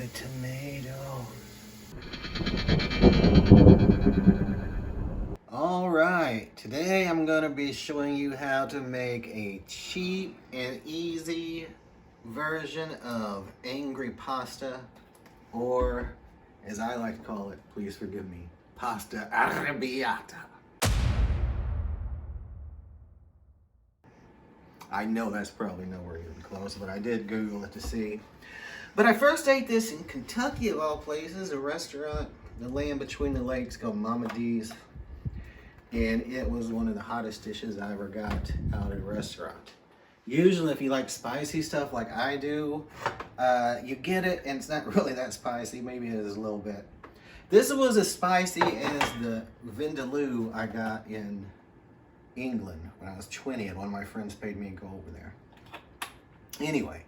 the tomatoes. Alright, today I'm going to be showing you how to make a cheap and easy version of angry pasta, or as I like to call it, please forgive me, pasta arrabbiata. I know that's probably nowhere even close, but I did Google it to see. But I first ate this in Kentucky, of all places, a restaurant, the land between the lakes, called Mama D's. And it was one of the hottest dishes I ever got out at a restaurant. Usually if you like spicy stuff like I do, you get it and it's not really that spicy. Maybe it is a little bit. This was as spicy as the vindaloo I got in England when I was 20 and one of my friends paid me to go over there. Anyway,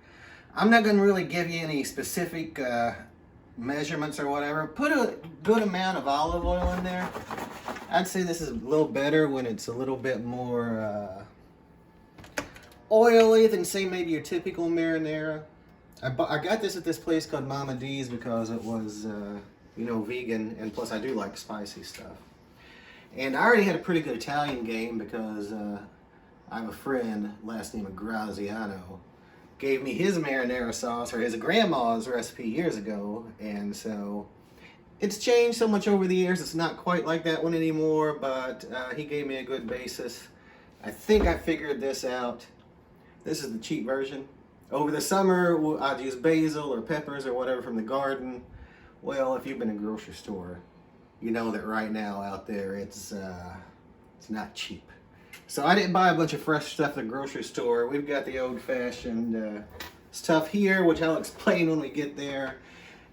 I'm not going to really give you any specific measurements or whatever. Put a good amount of olive oil in there. I'd say this is a little better when it's a little bit more oily than, say, maybe your typical marinara. I got this at this place called Mama D's because it was, vegan, and plus I do like spicy stuff. And I already had a pretty good Italian game because I have a friend, last name of Graziano, gave me his marinara sauce, or his grandma's recipe years ago, and so it's changed so much over the years. It's not quite like that one anymore, but he gave me a good basis. I think I figured this out. This is the cheap version. Over the summer, I'd use basil or peppers or whatever from the garden. Well, if you've been in a grocery store, you know that right now out there it's not cheap. So I didn't buy a bunch of fresh stuff at the grocery store. We've got the old-fashioned stuff here, which I'll explain when we get there.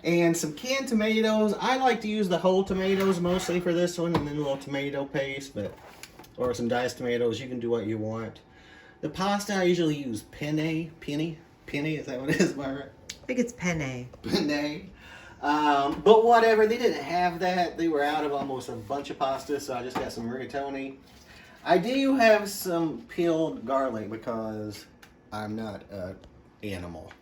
And some canned tomatoes. I like to use the whole tomatoes mostly for this one, and then a little tomato paste, or some diced tomatoes. You can do what you want. The pasta, I usually use penne, is that what it is, Myra? I think it's penne. Penne. But whatever, they didn't have that. They were out of almost a bunch of pasta, so I just got some rigatoni. I do have some peeled garlic because I'm not an animal,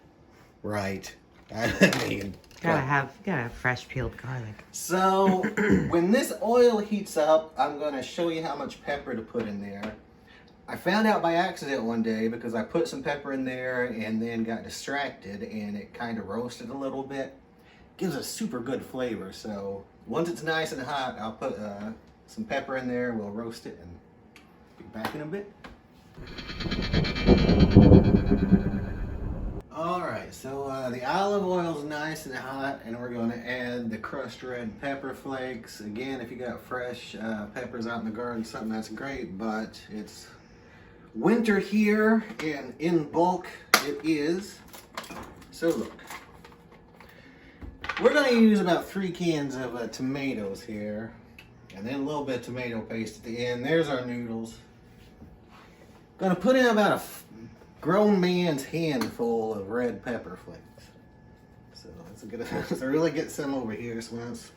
right? I mean, gotta have fresh peeled garlic. So when this oil heats up, I'm gonna show you how much pepper to put in there. I found out by accident one day because I put some pepper in there and then got distracted and it kind of roasted a little bit. Gives a super good flavor. So once it's nice and hot, I'll put some pepper in there. We'll roast it and be back in a bit. Alright, so the olive oil's nice and hot, and we're going to add the crushed red pepper flakes. Again, if you got fresh peppers out in the garden, something that's great, but it's winter here, and in bulk it is. So look, we're going to use about 3 cans of tomatoes here, and then a little bit of tomato paste at the end. There's our noodles. Going to put in about a grown man's handful of red pepper flakes. So that's a good. So really get some over here. So it's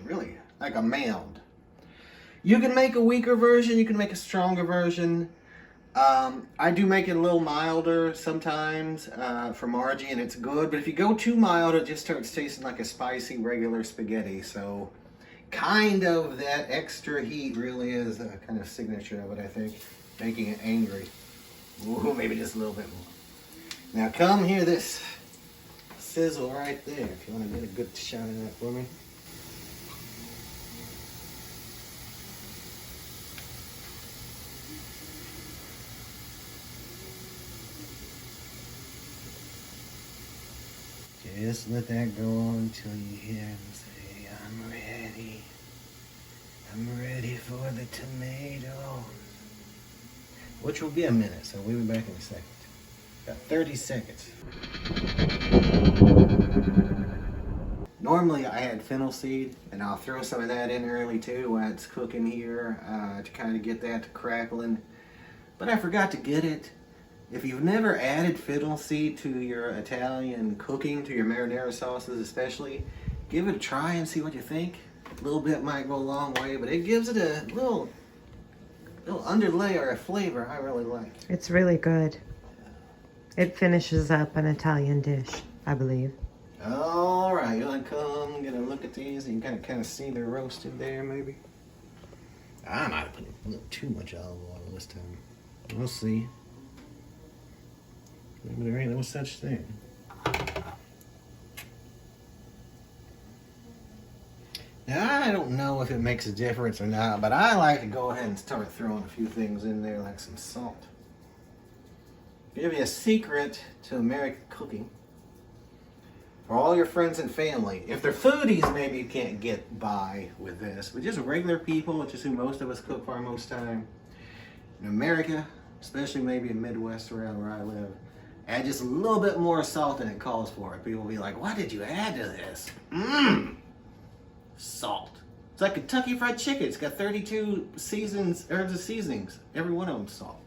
really like a mound. You can make a weaker version. You can make a stronger version. I do make it a little milder sometimes for Margie, and it's good. But if you go too mild, it just starts tasting like a spicy regular spaghetti. So kind of that extra heat really is a kind of signature of it, I think, making it angry. Ooh, maybe just a little bit more. Now come hear this sizzle right there. If you want to get a good shot of that for me. Just let that go on until you hear him say, I'm ready. I'm ready for the tomato. Which will be a minute, so we'll be back in a second. About 30 seconds. Normally I add fennel seed, and I'll throw some of that in early too while it's cooking here to kind of get that to crackling. But I forgot to get it. If you've never added fennel seed to your Italian cooking, to your marinara sauces especially, give it a try and see what you think. A little bit might go a long way, but it gives it a little underlayer of flavor I really like. It's really good. It finishes up an Italian dish, I believe. All right, you want to come get a look at these? You can kind of see they're roasted there, maybe. I might have put a little too much olive oil this time. We'll see. Maybe there ain't no such thing. Now, I don't know if it makes a difference or not, but I like to go ahead and start throwing a few things in there, like some salt. Give you a secret to American cooking. For all your friends and family. If they're foodies, maybe you can't get by with this. But just regular people, which is who most of us cook for most time. In America, especially maybe in Midwest around where I live, add just a little bit more salt than it calls for. People will be like, what did you add to this? Salt. It's like Kentucky Fried Chicken. It's got 32 seasons, herbs and seasonings. Every one of them salt.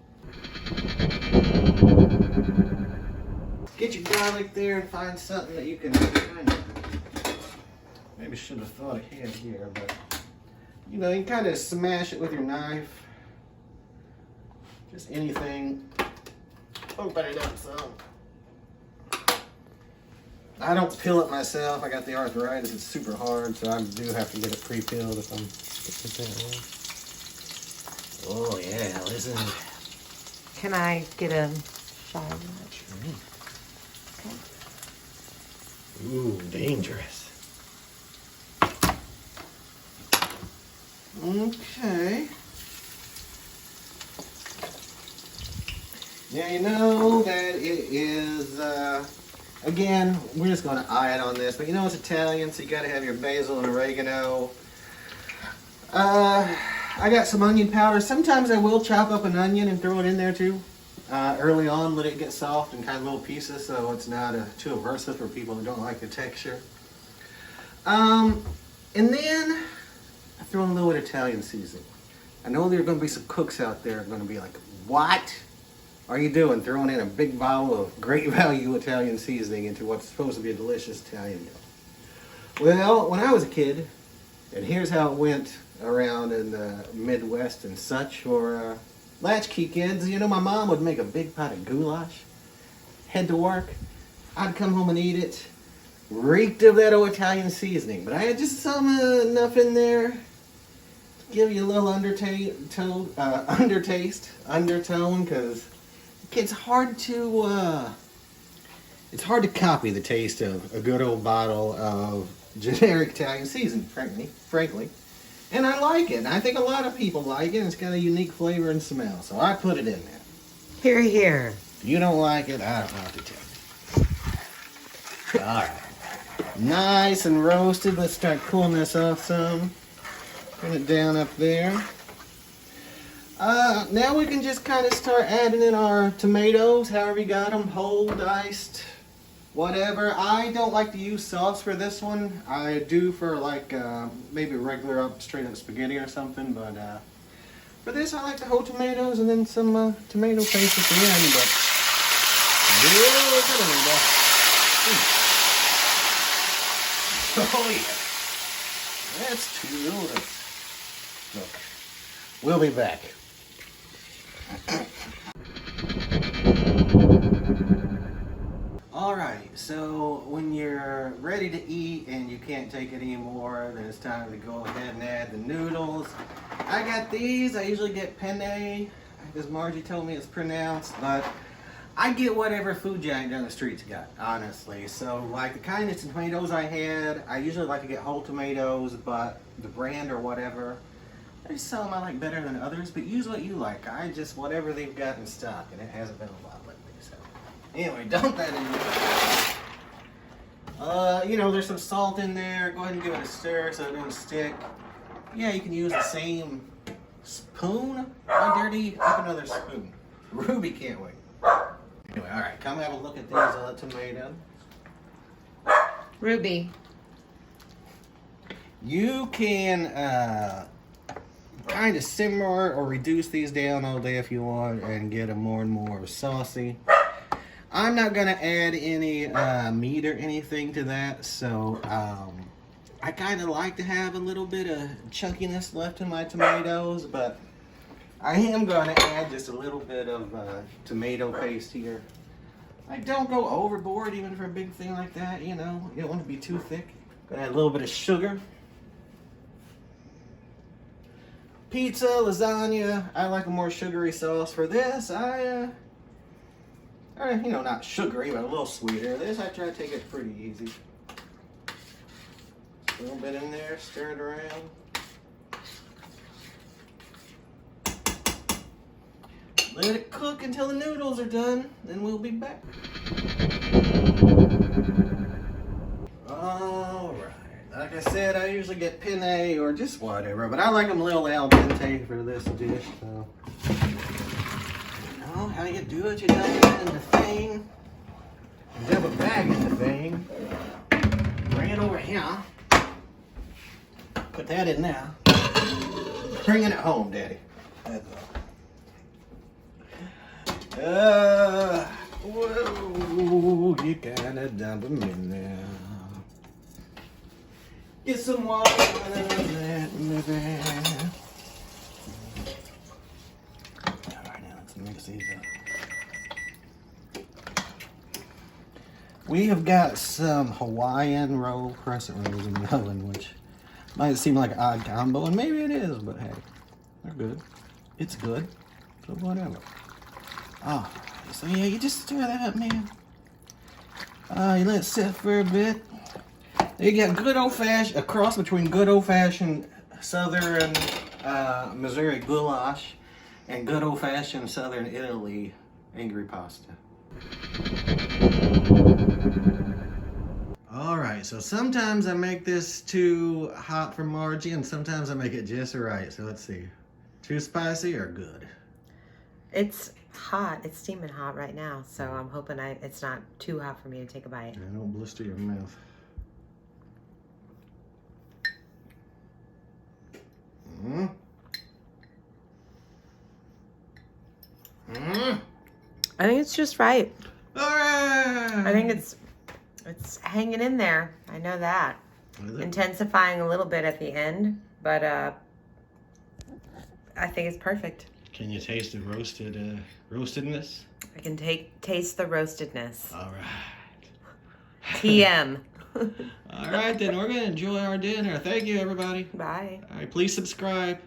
Get your garlic there and find something that you can kind of, maybe should have thought ahead here, but you know, you kind of smash it with your knife. Just anything. Open it up some. I don't peel it myself. I got the arthritis. It's super hard, so I do have to get it pre-peeled if I'm that way. Oh yeah, listen. Can I get a shot of that? Okay. Ooh, dangerous. Okay. Now you know that it is, again, we're just going to eye it on this, but you know it's Italian, so you got to have your basil and oregano. I got some onion powder. Sometimes I will chop up an onion and throw it in there too. Early on, let it get soft in kind of little pieces so it's not too aversive for people who don't like the texture. And then I throw in a little bit of Italian seasoning. I know there are going to be some cooks out there going to be like, what are you doing throwing in a big bottle of great value Italian seasoning into what's supposed to be a delicious Italian meal? Well, when I was a kid, and here's how it went around in the Midwest and such for latchkey kids, you know, my mom would make a big pot of goulash, head to work, I'd come home and eat it, reeked of that old Italian seasoning, but I had just some enough in there to give you a little undertone, because it's hard to copy the taste of a good old bottle of generic Italian seasoning, frankly. And I like it. I think a lot of people like it. It's got a unique flavor and smell, so I put it in there. Here, here. If you don't like it, I don't know what to tell you. All right. Nice and roasted. Let's start cooling this off some. Put it down up there. Now we can just kind of start adding in our tomatoes, however you got them, whole, diced, whatever. I don't like to use sauce for this one. I do for like maybe regular up straight up spaghetti or something, but for this I like the whole tomatoes and then some tomato paste at the end. But really good on that. Oh yeah, that's too good. Look, we'll be back. Alright, so when you're ready to eat and you can't take it anymore, then it's time to go ahead and add the noodles. I got these. I usually get penne, as Margie told me it's pronounced, but I get whatever food giant down the street's got, honestly. So like the kind of tomatoes I had, I usually like to get whole tomatoes, but the brand or whatever, there's some I like better than others, but use what you like. I just, whatever they've got in stock, and it hasn't been a lot lately, so. Anyway, dump that in there. You know, there's some salt in there. Go ahead and give it a stir so it doesn't stick. Yeah, you can use the same spoon. How dirty? Up another spoon. Ruby can't wait. Anyway, all right, come have a look at these tomatoes. Ruby. You can kind of simmer or reduce these down all day if you want and get them more and more saucy. I'm not going to add any meat or anything to that, so I kind of like to have a little bit of chunkiness left in my tomatoes, but I am going to add just a little bit of tomato paste here. Like, don't go overboard even for a big thing like that, you know. You don't want to be too thick. Gonna add a little bit of sugar. Pizza, lasagna. I like a more sugary sauce. For this, you know, not sugary, but a little sweeter. This, I try to take it pretty easy. A little bit in there, stir it around. Let it cook until the noodles are done, then we'll be back. Alright, like I said, I usually get penne or just whatever, but I like them a little al dente for this dish, so. You know how you do it, you dump it in the thing. You dump a bag in the thing. Bring it over here. Put that in there. Bringing it home, Daddy. That's all. Whoa, you gotta dump them in there. Get some water on that, maybe. Alright, now let's mix these up. We have got some Hawaiian roll crescent rolls in the oven, which might seem like an odd combo, and maybe it is, but hey, they're good. It's good, so whatever. Oh, so yeah, you just stir that up, man. You let it sit for a bit. You got good old-fashioned, a cross between good old-fashioned southern Missouri goulash and good old-fashioned southern Italy angry pasta. Alright, so sometimes I make this too hot for Margie and sometimes I make it just right. So let's see. Too spicy or good? It's hot. It's steaming hot right now, so I'm hoping it's not too hot for me to take a bite. Yeah, don't blister your mouth. I think it's just right. All right. I think it's hanging in there. I know that. Intensifying a little bit at the end, but I think it's perfect. Can you taste the roastedness? I can taste the roastedness. All right. TM. All right, then we're gonna enjoy our dinner. Thank you, everybody. Bye. All right, please subscribe.